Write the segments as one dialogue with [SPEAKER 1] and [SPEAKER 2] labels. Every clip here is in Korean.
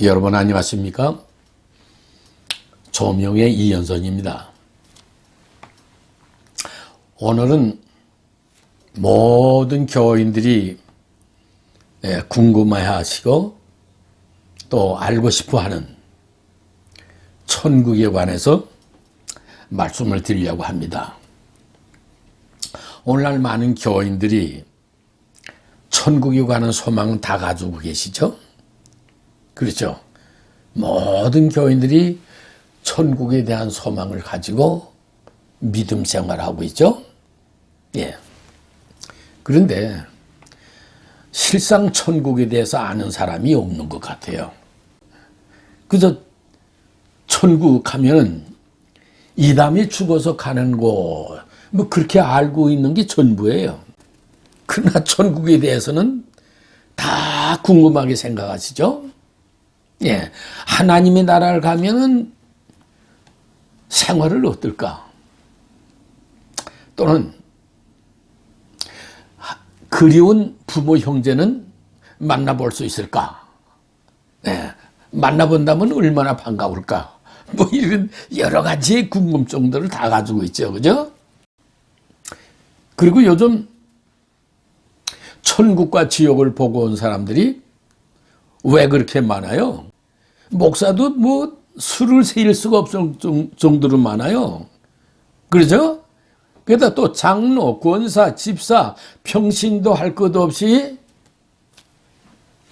[SPEAKER 1] 여러분 안녕하십니까? 조명의 이현선입니다. 오늘은 모든 교인들이 궁금해하시고 또 알고 싶어하는 천국에 관해서 말씀을 드리려고 합니다. 오늘날 많은 교인들이 천국에 관한 소망은 다 가지고 계시죠? 그렇죠? 모든 교인들이 천국에 대한 소망을 가지고 믿음 생활하고 있죠? 예. 그런데 실상 천국에 대해서 아는 사람이 없는 것 같아요. 그저 천국 하면은 이담이 죽어서 가는 곳, 뭐 그렇게 알고 있는 게 전부예요. 그러나 천국에 대해서는 다 궁금하게 생각하시죠? 예. 하나님의 나라를 가면은 생활을 어떨까? 또는 그리운 부모 형제는 만나볼 수 있을까? 예. 만나본다면 얼마나 반가울까? 뭐 이런 여러 가지의 궁금증들을 다 가지고 있죠. 그죠? 그리고 요즘 천국과 지옥을 보고 온 사람들이 왜 그렇게 많아요? 목사도 뭐 수를 세일 수가 없을 정도로 많아요. 그러죠? 게다가 또 장로, 권사, 집사, 평신도 할 것 없이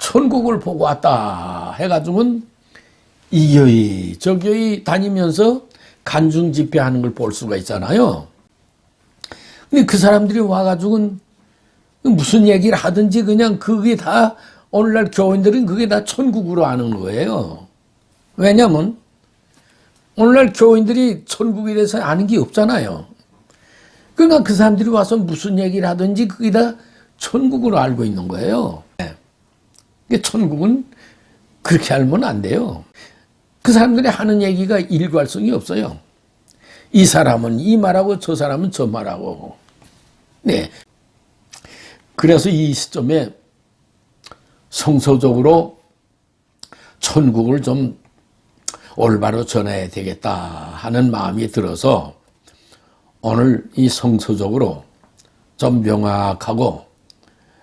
[SPEAKER 1] 천국을 보고 왔다 해가지고는 이 교회, 저 교회 다니면서 간증 집회하는 걸 볼 수가 있잖아요. 근데 그 사람들이 와가지고는 무슨 얘기를 하든지 그냥 그게 다 오늘날 교인들은 그게 다 천국으로 아는 거예요. 왜냐하면 오늘날 교인들이 천국에 대해서 아는 게 없잖아요. 그러니까 그 사람들이 와서 무슨 얘기를 하든지 그게 다 천국으로 알고 있는 거예요. 천국은 그렇게 알면 안 돼요. 그 사람들이 하는 얘기가 일관성이 없어요. 이 사람은 이 말하고 저 사람은 저 말하고. 네. 그래서 이 시점에 성서적으로 천국을 좀 올바로 전해야 되겠다 하는 마음이 들어서 오늘 이 성서적으로 좀 명확하고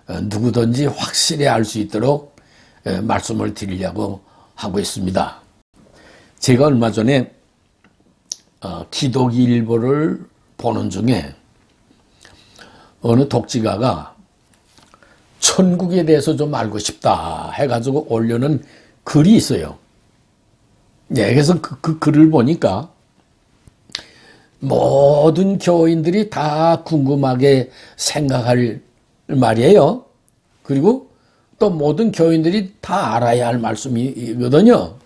[SPEAKER 1] 누구든지 확실히 알 수 있도록 말씀을 드리려고 하고 있습니다. 제가 얼마 전에 기독일보를 보는 중에 어느 독지가가 천국에 대해서 좀 알고 싶다 해가지고 올려놓은 글이 있어요. 네, 그래서 그 글을 보니까 모든 교인들이 다 궁금하게 생각할 말이에요. 그리고 또 모든 교인들이 다 알아야 할 말씀이거든요.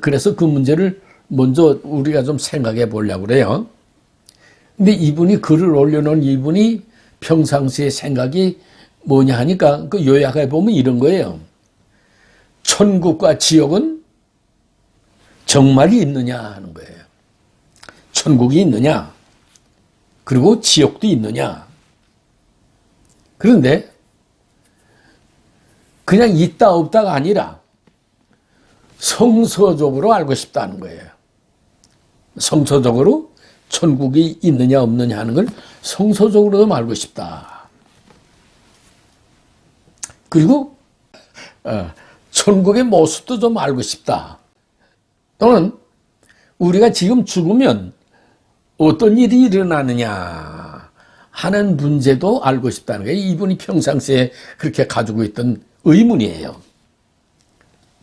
[SPEAKER 1] 그래서 그 문제를 먼저 우리가 좀 생각해 보려고 그래요. 근데 이분이 글을 올려놓은 이분이 평상시의 생각이 뭐냐 하니까 그 요약해 보면 이런 거예요. 천국과 지옥은 정말이 있느냐 하는 거예요. 천국이 있느냐? 그리고 지옥도 있느냐? 그런데 그냥 있다 없다가 아니라 성서적으로 알고 싶다는 거예요. 성서적으로 천국이 있느냐 없느냐 하는 걸 성서적으로도 알고 싶다. 그리고 천국의 모습도 좀 알고 싶다. 또는 우리가 지금 죽으면 어떤 일이 일어나느냐 하는 문제도 알고 싶다는 거예요. 이분이 평상시에 그렇게 가지고 있던 의문이에요.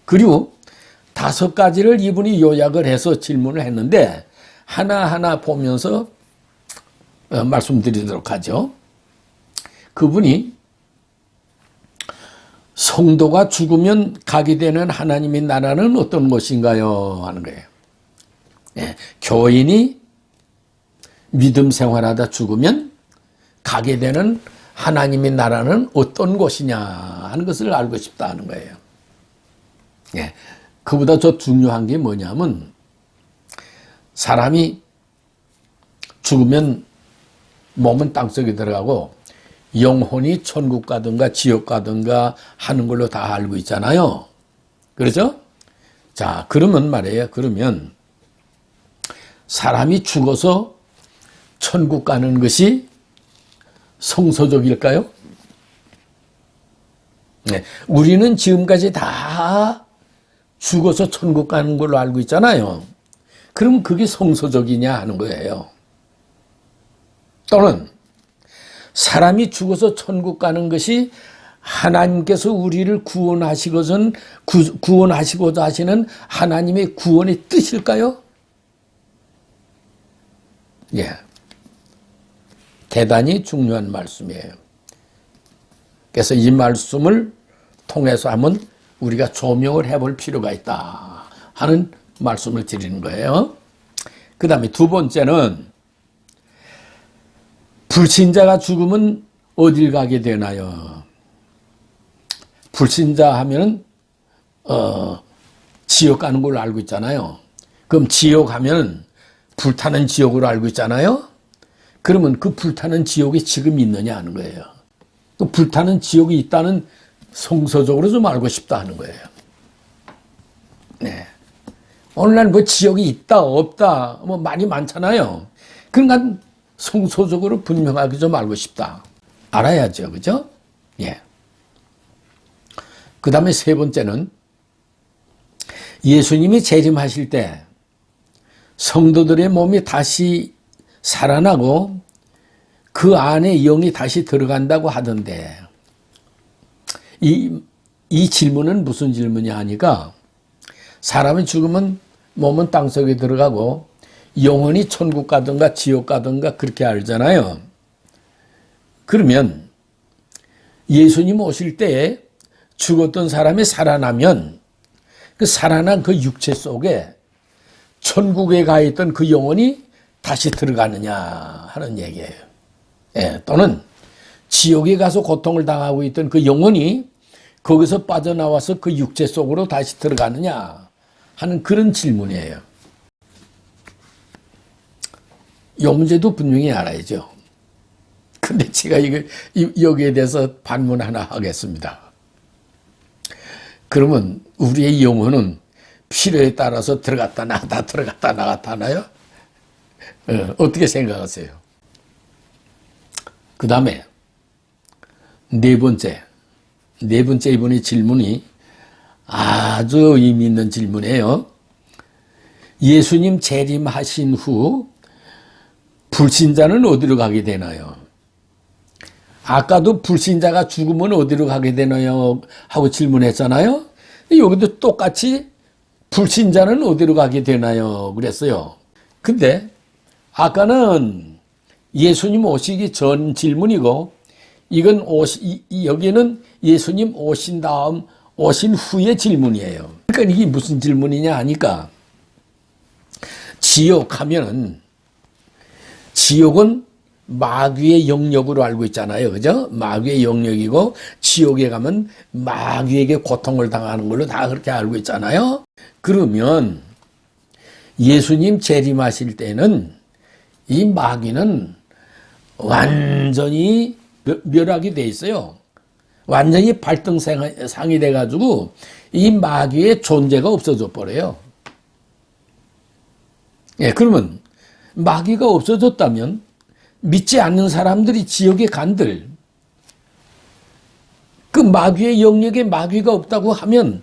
[SPEAKER 1] 그리고 5가지를 이분이 요약을 해서 질문을 했는데 하나하나 보면서 말씀드리도록 하죠. 그분이 성도가 죽으면 가게 되는 하나님의 나라는 어떤 것인가요? 하는 거예요. 예, 교인이 믿음 생활하다 죽으면 가게 되는 하나님의 나라는 어떤 곳이냐 하는 것을 알고 싶다 하는 거예요. 예, 그보다 더 중요한 게 뭐냐면 사람이 죽으면 몸은 땅속에 들어가고 영혼이 천국 가든가 지옥 가든가 하는 걸로 다 알고 있잖아요. 그렇죠? 자, 그러면 말이에요. 그러면 사람이 죽어서 천국 가는 것이 성서적일까요? 네. 우리는 지금까지 다 죽어서 천국 가는 걸로 알고 있잖아요. 그럼 그게 성서적이냐 하는 거예요. 또는 사람이 죽어서 천국 가는 것이 하나님께서 우리를 구원하시고자 하시는 하나님의 구원의 뜻일까요? 예. 대단히 중요한 말씀이에요. 그래서 이 말씀을 통해서 한번 우리가 조명을 해볼 필요가 있다 하는 말씀을 드리는 거예요. 그 다음에 두 번째는 불신자가 죽으면 어딜 가게 되나요? 불신자 하면은 지옥 가는 걸로 알고 있잖아요. 그럼 지옥 하면은 불타는 지옥으로 알고 있잖아요. 그러면 그 불타는 지옥이 지금 있느냐 하는 거예요. 그 불타는 지옥이 있다는 성서적으로 좀 알고 싶다 하는 거예요. 네. 오늘날 뭐 지옥이 있다 없다 뭐 말이 많잖아요. 그러니까 성서적으로 분명하게 좀 알고 싶다. 알아야죠. 그죠? 예. 그 다음에 세 번째는 예수님이 재림하실 때 성도들의 몸이 다시 살아나고 그 안에 영이 다시 들어간다고 하던데 이 질문은 무슨 질문이냐 하니까 사람이 죽으면 몸은 땅속에 들어가고 영혼이 천국 가든가 지옥 가든가 그렇게 알잖아요. 그러면 예수님 오실 때에 죽었던 사람이 살아나면 그 살아난 그 육체 속에 천국에 가 있던 그 영혼이 다시 들어가느냐 하는 얘기예요. 예, 또는 지옥에 가서 고통을 당하고 있던 그 영혼이 거기서 빠져나와서 그 육체 속으로 다시 들어가느냐 하는 그런 질문이에요. 이 문제도 분명히 알아야죠. 근데 제가 여기에 대해서 반문 하나 하겠습니다. 그러면 우리의 영혼은 필요에 따라서 들어갔다 나갔다 들어갔다 나갔다 하나요? 어떻게 생각하세요? 그 다음에 네 번째 이분의 질문이 아주 의미 있는 질문이에요. 예수님 재림하신 후 불신자는 어디로 가게 되나요? 아까도 불신자가 죽으면 어디로 가게 되나요? 하고 질문했잖아요. 여기도 똑같이 불신자는 어디로 가게 되나요? 그랬어요. 근데 아까는 예수님 오시기 전 질문이고 이건 여기는 예수님 오신 후의 질문이에요. 그러니까 이게 무슨 질문이냐 하니까 지옥은 마귀의 영역으로 알고 있잖아요. 그죠? 마귀의 영역이고 지옥에 가면 마귀에게 고통을 당하는 걸로 다 그렇게 알고 있잖아요. 그러면 예수님 재림하실 때는 이 마귀는 완전히 멸하게 돼 있어요. 완전히 발등상이 돼가지고 이 마귀의 존재가 없어져 버려요. 예, 그러면 마귀가 없어졌다면 믿지 않는 사람들이 지옥에 간들 그 마귀의 영역에 마귀가 없다고 하면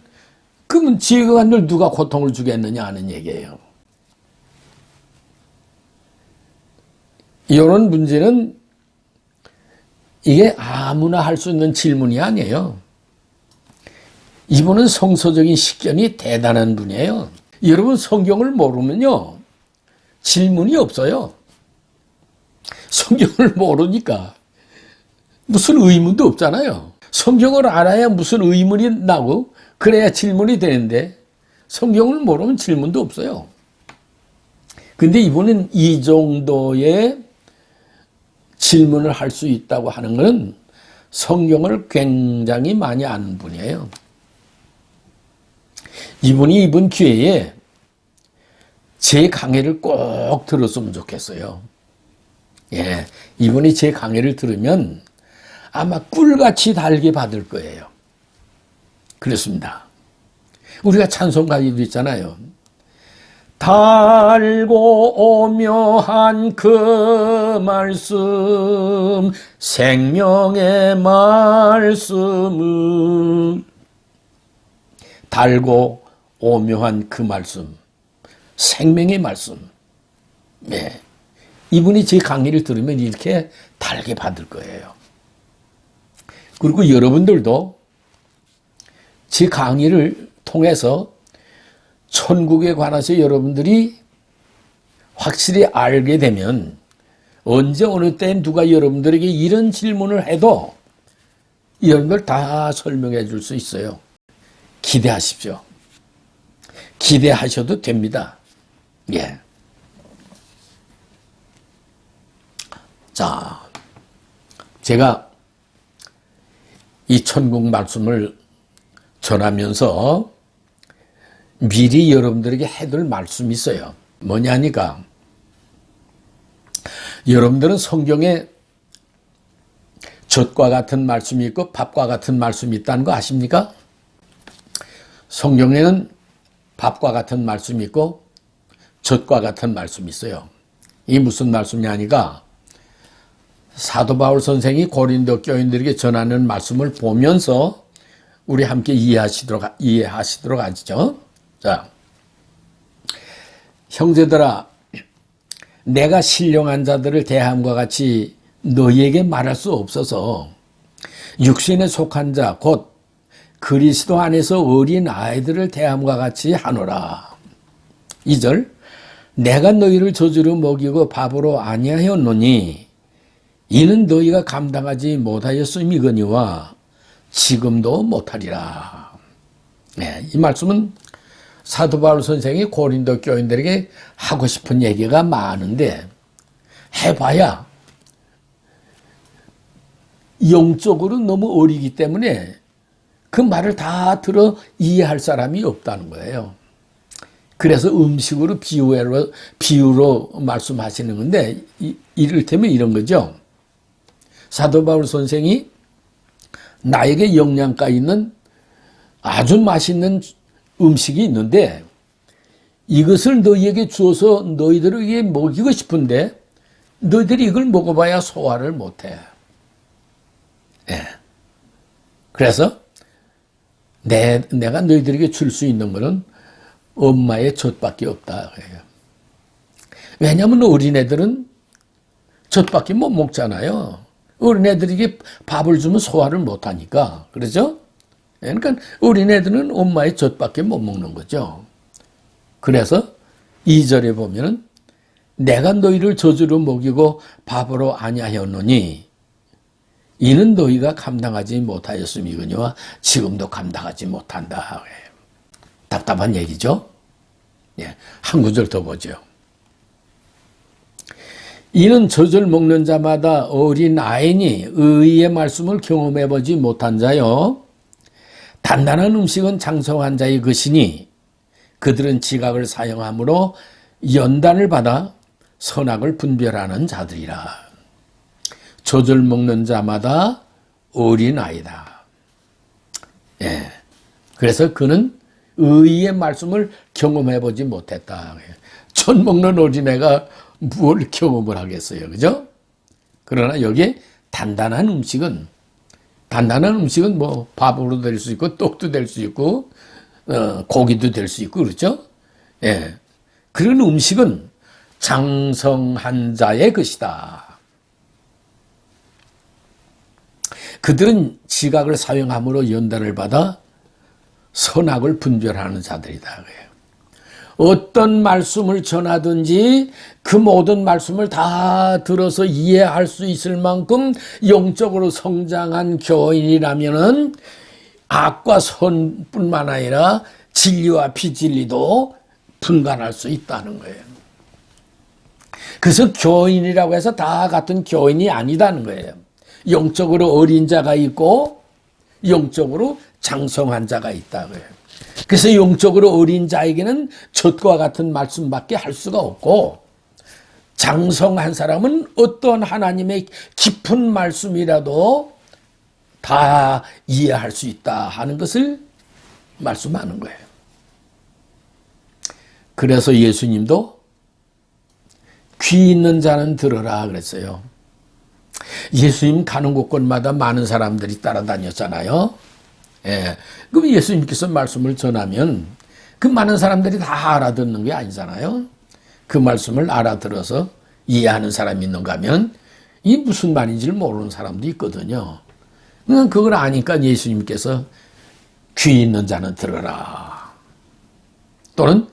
[SPEAKER 1] 그러면 지옥에 간들 누가 고통을 주겠느냐 하는 얘기예요. 이런 문제는 이게 아무나 할 수 있는 질문이 아니에요. 이분은 성서적인 식견이 대단한 분이에요. 여러분 성경을 모르면요 질문이 없어요. 성경을 모르니까 무슨 의문도 없잖아요. 성경을 알아야 무슨 의문이 나고 그래야 질문이 되는데 성경을 모르면 질문도 없어요. 근데 이분은 이 정도의 질문을 할 수 있다고 하는 것은 성경을 굉장히 많이 아는 분이에요. 이분이 이번 기회에 제 강의를 꼭 들었으면 좋겠어요. 예, 이분이 제 강의를 들으면 아마 꿀같이 달게 받을 거예요. 그렇습니다. 우리가 찬송가에도 있잖아요. 달고 오묘한 그 말씀, 생명의 말씀을. 달고 오묘한 그 말씀, 생명의 말씀. 네. 이분이 제 강의를 들으면 이렇게 달게 받을 거예요. 그리고 여러분들도 제 강의를 통해서 천국에 관해서 여러분들이 확실히 알게 되면 언제 어느 때엔 누가 여러분들에게 이런 질문을 해도 여러분들 다 설명해 줄 수 있어요. 기대하십시오. 기대하셔도 됩니다. 예. 자, 제가 이 천국 말씀을 전하면서 미리 여러분들에게 해둘 말씀이 있어요. 뭐냐니까, 여러분들은 성경에 젖과 같은 말씀이 있고 밥과 같은 말씀이 있다는 거 아십니까? 성경에는 밥과 같은 말씀이 있고 젖과 같은 말씀이 있어요. 이게 무슨 말씀이냐니까, 사도 바울 선생이 고린도 교인들에게 전하는 말씀을 보면서 우리 함께 이해하시도록 하시죠. 자, 형제들아, 내가 신령한 자들을 대함과 같이 너희에게 말할 수 없어서 육신에 속한 자, 곧 그리스도 안에서 어린 아이들을 대함과 같이 하노라. 2절, 내가 너희를 저주로 먹이고 밥으로 아니하였노니 이는 너희가 감당하지 못하였음이거니와 지금도 못하리라. 네, 이 말씀은 사도 바울 선생이 고린도 교인들에게 하고 싶은 얘기가 많은데 해봐야 영적으로 너무 어리기 때문에 그 말을 다 들어 이해할 사람이 없다는 거예요. 그래서 음식으로 비유로 말씀하시는 건데 이를테면 이런 거죠. 사도 바울 선생이 나에게 영양가 있는 아주 맛있는 음식이 있는데 이것을 너희에게 주어서 너희들에게 먹이고 싶은데 너희들이 이걸 먹어봐야 소화를 못해. 예. 그래서 내가 너희들에게 줄 수 있는 것은 엄마의 젖밖에 없다. 왜냐하면 어린애들은 젖밖에 못 먹잖아요. 어린애들에게 밥을 주면 소화를 못하니까. 그렇죠? 그러니까 어린애들은 엄마의 젖밖에 못 먹는 거죠. 그래서 2절에 보면은 내가 너희를 저주로 먹이고 밥으로 아니하였노니 이는 너희가 감당하지 못하였음이거니와 지금도 감당하지 못한다. 답답한 얘기죠. 예, 한 구절 더 보죠. 이는 젖을 먹는 자마다 어린 아이니 의의 말씀을 경험해보지 못한 자요. 단단한 음식은 장성한 자의 것이니 그들은 지각을 사용함으로 연단을 받아 선악을 분별하는 자들이라. 젖을 먹는 자마다 어린 아이다. 예. 그래서 그는 의의 말씀을 경험해보지 못했다. 젖 먹는 어린애가 뭘 경험을 하겠어요. 그죠? 그러나 여기에 단단한 음식은 뭐 밥으로 될 수 있고 떡도 될 수 있고 고기도 될 수 있고 그렇죠? 예. 그런 음식은 장성한 자의 것이다. 그들은 지각을 사용함으로 연단을 받아 선악을 분별하는 자들이다. 어떤 말씀을 전하든지 그 모든 말씀을 다 들어서 이해할 수 있을 만큼 영적으로 성장한 교인이라면은 악과 선뿐만 아니라 진리와 비진리도 분간할 수 있다는 거예요. 그래서 교인이라고 해서 다 같은 교인이 아니다는 거예요. 영적으로 어린 자가 있고 영적으로 장성한 자가 있다고요. 그래서 영적으로 어린 자에게는 젖과 같은 말씀밖에 할 수가 없고 장성한 사람은 어떤 하나님의 깊은 말씀이라도 다 이해할 수 있다 하는 것을 말씀하는 거예요. 그래서 예수님도 귀 있는 자는 들으라 그랬어요. 예수님 가는 곳곳마다 많은 사람들이 따라다녔잖아요. 예. 그럼 예수님께서 말씀을 전하면 그 많은 사람들이 다 알아듣는 게 아니잖아요. 그 말씀을 알아들어서 이해하는 사람이 있는가 하면 이 무슨 말인지를 모르는 사람도 있거든요. 그걸 아니까 예수님께서 귀 있는 자는 들어라. 또는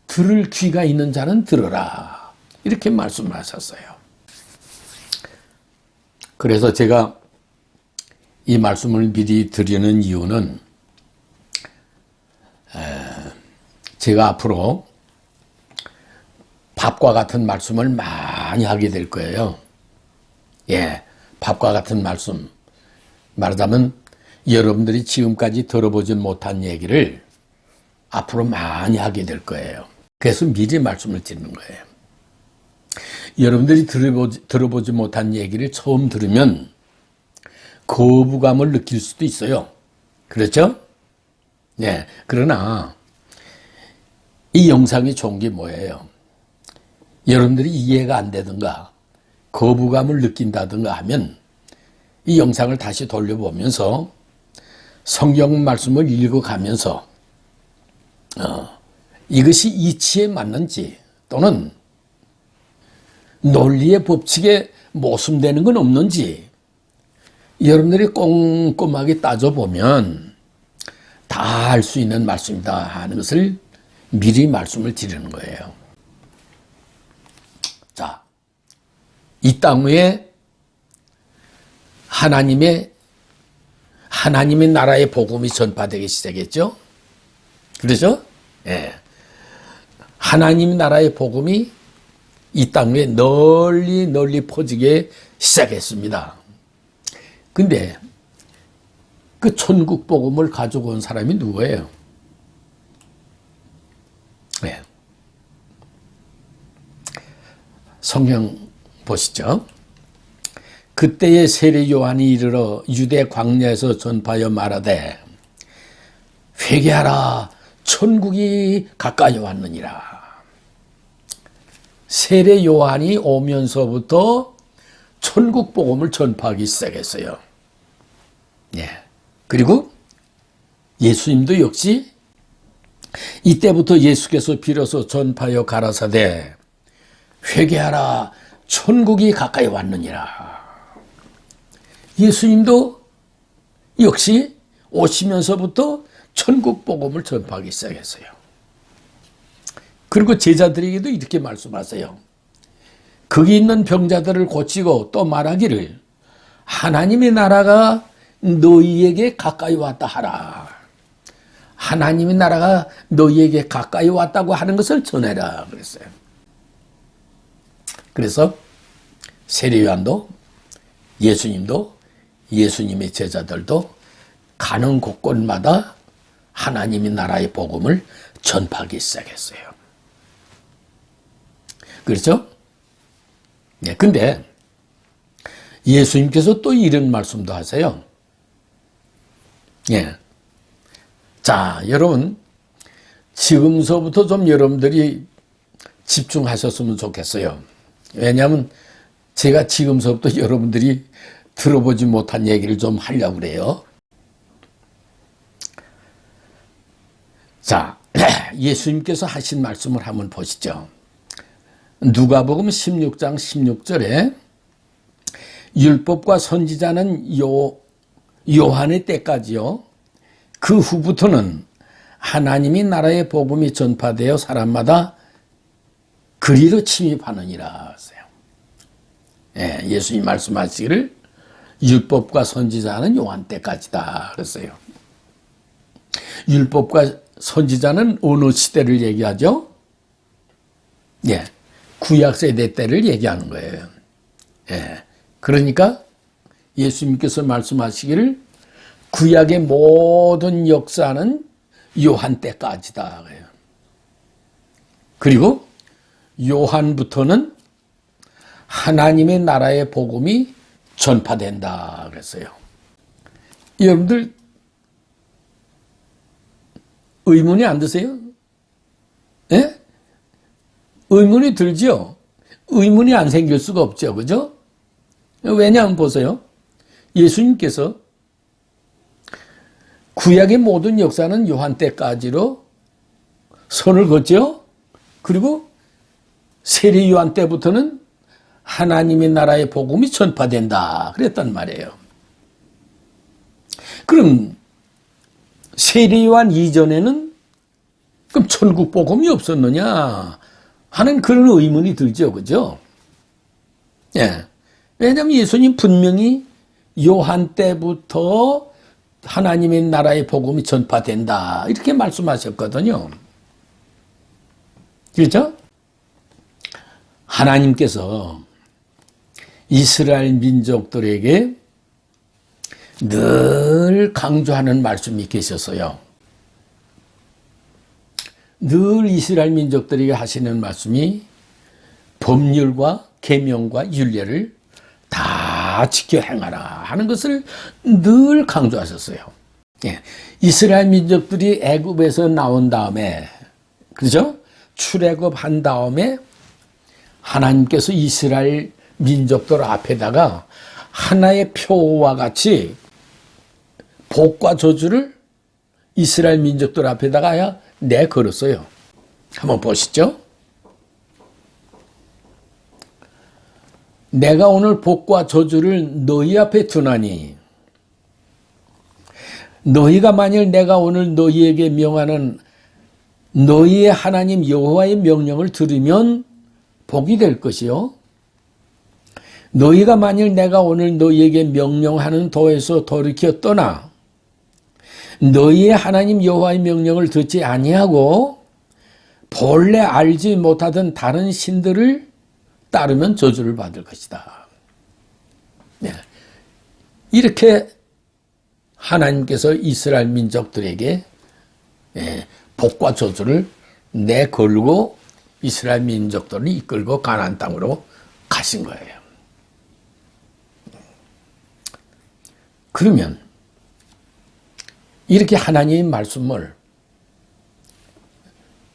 [SPEAKER 1] 들을 귀가 있는 자는 들어라. 이렇게 말씀하셨어요. 그래서 제가 이 말씀을 미리 드리는 이유는 제가 앞으로 밥과 같은 말씀을 많이 하게 될 거예요. 예, 밥과 같은 말씀. 말하자면 여러분들이 지금까지 들어보지 못한 얘기를 앞으로 많이 하게 될 거예요. 그래서 미리 말씀을 드리는 거예요. 여러분들이 들어보지 못한 얘기를 처음 들으면 거부감을 느낄 수도 있어요. 그렇죠? 네. 그러나 이 영상이 좋은 게 뭐예요? 여러분들이 이해가 안 되든가 거부감을 느낀다든가 하면 이 영상을 다시 돌려보면서 성경 말씀을 읽어가면서 이것이 이치에 맞는지 또는 논리의 법칙에 모순되는 건 없는지 여러분들이 꼼꼼하게 따져보면 다 알 수 있는 말씀이다 하는 것을 미리 말씀을 드리는 거예요. 자, 이 땅 위에 하나님의 나라의 복음이 전파되기 시작했죠. 그렇죠? 예. 하나님 나라의 복음이 이 땅 위에 널리 퍼지게 시작했습니다. 근데 그 천국 복음을 가지고 온 사람이 누구예요? 네. 성경 보시죠. 그때에 세례 요한이 이르러 유대 광야에서 전파하여 말하되 회개하라 천국이 가까이 왔느니라. 세례 요한이 오면서부터 천국 복음을 전파하기 시작했어요. 예. 그리고 예수님도 역시 이때부터 예수께서 비로소 전파하여 가라사대 회개하라 천국이 가까이 왔느니라. 예수님도 역시 오시면서부터 천국 복음을 전파하기 시작했어요. 그리고 제자들에게도 이렇게 말씀하세요. 거기 있는 병자들을 고치고 또 말하기를 하나님의 나라가 너희에게 가까이 왔다 하라. 하나님의 나라가 너희에게 가까이 왔다고 하는 것을 전해라 그랬어요. 그래서 세례 요한도 예수님도 예수님의 제자들도 가는 곳곳마다 하나님의 나라의 복음을 전파하기 시작했어요. 그렇죠? 네, 근데 예수님께서 또 이런 말씀도 하세요. 예. 자, 여러분, 지금서부터 좀 여러분들이 집중하셨으면 좋겠어요. 왜냐하면 제가 지금서부터 여러분들이 들어보지 못한 얘기를 좀 하려고 그래요. 자, 예수님께서 하신 말씀을 한번 보시죠. 누가복음 16장 16절에 율법과 선지자는 요한의 때까지요. 그 후부터는 하나님의 나라의 복음이 전파되어 사람마다 그리로 침입하느니라 하세요. 예, 예수님 말씀하시기를 율법과 선지자는 요한 때까지다 그랬어요. 율법과 선지자는 어느 시대를 얘기하죠? 예, 구약 세대 때를 얘기하는 거예요. 예, 그러니까 예수님께서 말씀하시기를 구약의 모든 역사는 요한 때까지다. 그리고 요한부터는 하나님의 나라의 복음이 전파된다 그랬어요. 여러분들 의문이 안 드세요? 예? 의문이 들죠? 의문이 안 생길 수가 없죠. 그죠? 왜냐하면 보세요. 예수님께서 구약의 모든 역사는 요한 때까지로 선을 걷죠. 그리고 세례 요한 때부터는 하나님의 나라의 복음이 전파된다 그랬단 말이에요. 그럼 세례 요한 이전에는 그럼 천국 복음이 없었느냐 하는 그런 의문이 들죠. 그죠? 예. 왜냐하면 예수님 분명히 요한 때부터 하나님의 나라의 복음이 전파된다 이렇게 말씀하셨거든요. 그렇죠? 하나님께서 이스라엘 민족들에게 늘 강조하는 말씀이 계셨어요. 늘 이스라엘 민족들에게 하시는 말씀이 법률과 계명과 율례를 다 지켜 행하라 하는 것을 늘 강조하셨어요. 예. 이스라엘 민족들이 애굽에서 나온 다음에, 그렇죠? 출애굽한 다음에 하나님께서 이스라엘 민족들 앞에다가 하나의 표와 같이 복과 저주를 이스라엘 민족들 앞에다가 내걸었어요. 한번 보시죠. 내가 오늘 복과 저주를 너희 앞에 두나니 너희가 만일 내가 오늘 너희에게 명하는 너희의 하나님 여호와의 명령을 들으면 복이 될 것이요. 너희가 만일 내가 오늘 너희에게 명령하는 도에서 돌이켜 떠나 너희의 하나님 여호와의 명령을 듣지 아니하고 본래 알지 못하던 다른 신들을 따르면 저주를 받을 것이다. 네. 이렇게 하나님께서 이스라엘 민족들에게 복과 저주를 내걸고 이스라엘 민족들을 이끌고 가나안 땅으로 가신 거예요. 그러면 이렇게 하나님의 말씀을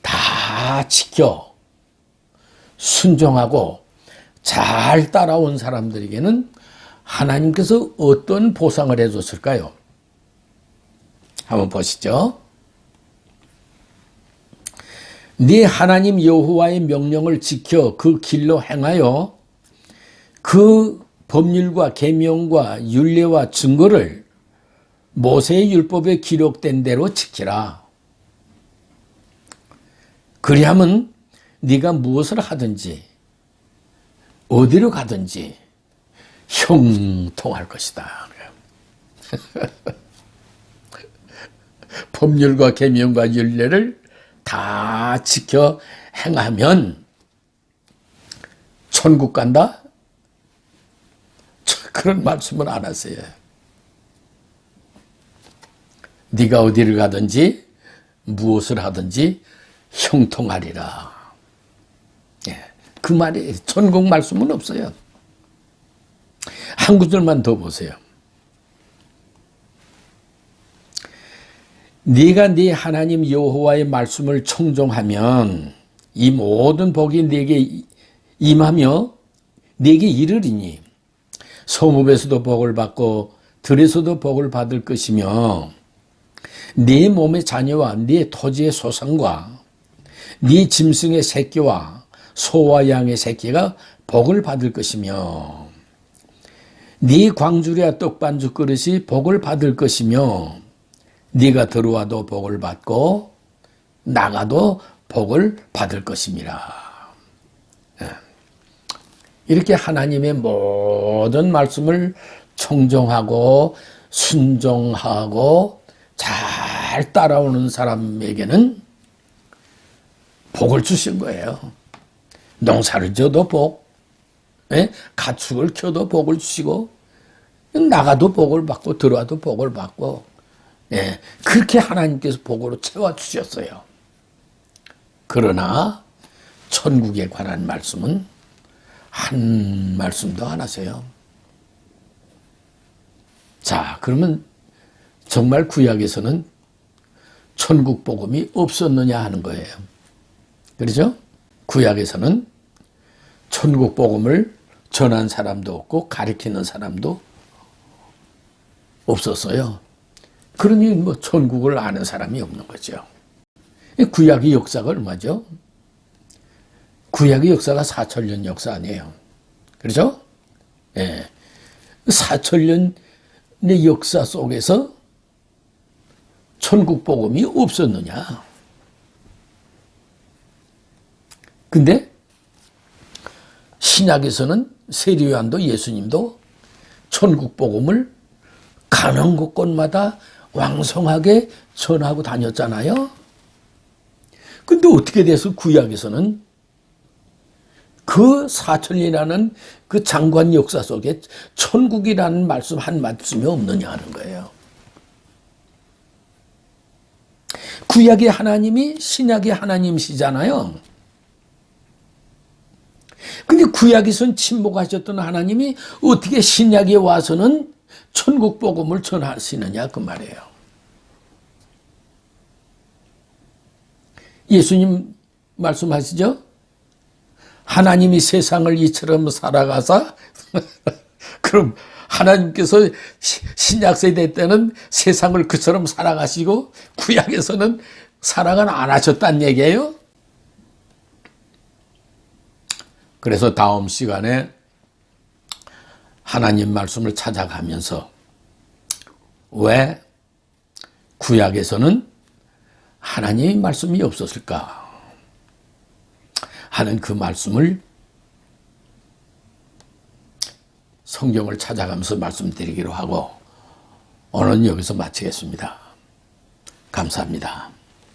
[SPEAKER 1] 다 지켜 순종하고 잘 따라온 사람들에게는 하나님께서 어떤 보상을 해줬을까요? 한번 보시죠. 네 하나님 여호와의 명령을 지켜 그 길로 행하여 그 법률과 계명과 율례와 증거를 모세의 율법에 기록된 대로 지키라. 그리하면 네가 무엇을 하든지 어디로 가든지 형통할 것이다. 법률과 계명과 율례를 다 지켜 행하면 천국 간다? 그런 말씀은 안 하세요. 네가 어디를 가든지 무엇을 하든지 형통하리라. 예, 그 말이 천국 말씀은 없어요. 한 구절만 더 보세요. 네가 네 하나님 여호와의 말씀을 청종하면 이 모든 복이 네게 임하며 네게 이르리니 성읍에서도 복을 받고 들에서도 복을 받을 것이며 네 몸의 자녀와 네 토지의 소산과 네 짐승의 새끼와 소와 양의 새끼가 복을 받을 것이며 네 광주리와 떡반죽 그릇이 복을 받을 것이며 네가 들어와도 복을 받고 나가도 복을 받을 것임이라. 이렇게 하나님의 모든 말씀을 청종하고 순종하고 잘 따라오는 사람에게는 복을 주신 거예요. 농사를 지어도 복, 가축을 키워도 복을 주시고 나가도 복을 받고 들어와도 복을 받고 그렇게 하나님께서 복으로 채워주셨어요. 그러나 천국에 관한 말씀은 한 말씀도 안 하세요. 자, 그러면 정말 구약에서는 천국 복음이 없었느냐 하는 거예요. 그렇죠? 구약에서는 천국 복음을 전한 사람도 없고 가르치는 사람도 없었어요. 그러니 뭐 천국을 아는 사람이 없는 거죠. 구약의 역사가 얼마죠? 구약의 역사가 4,000년 역사 아니에요. 그렇죠? 예. 4,000년의 역사 속에서 천국 복음이 없었느냐? 근데 신약에서는 세례요한도 예수님도 천국 복음을 가는 곳곳마다 왕성하게 전하고 다녔잖아요. 근데 어떻게 돼서 구약에서는 그 4,000이라는 그 장관 역사 속에 천국이라는 말씀 한 말씀이 없느냐 하는 거예요. 구약의 하나님이 신약의 하나님이시잖아요. 근데 구약에선 침묵하셨던 하나님이 어떻게 신약에 와서는 천국 복음을 전하시느냐 그 말이에요. 예수님 말씀하시죠? 하나님이 세상을 이처럼 살아가사 그럼 하나님께서 신약세대 때는 세상을 그처럼 살아가시고 구약에서는 살아가 안 하셨다는 얘기예요. 그래서 다음 시간에 하나님 말씀을 찾아가면서 왜 구약에서는 하나님의 말씀이 없었을까 하는 그 말씀을 성경을 찾아가면서 말씀드리기로 하고 오늘은 여기서 마치겠습니다. 감사합니다.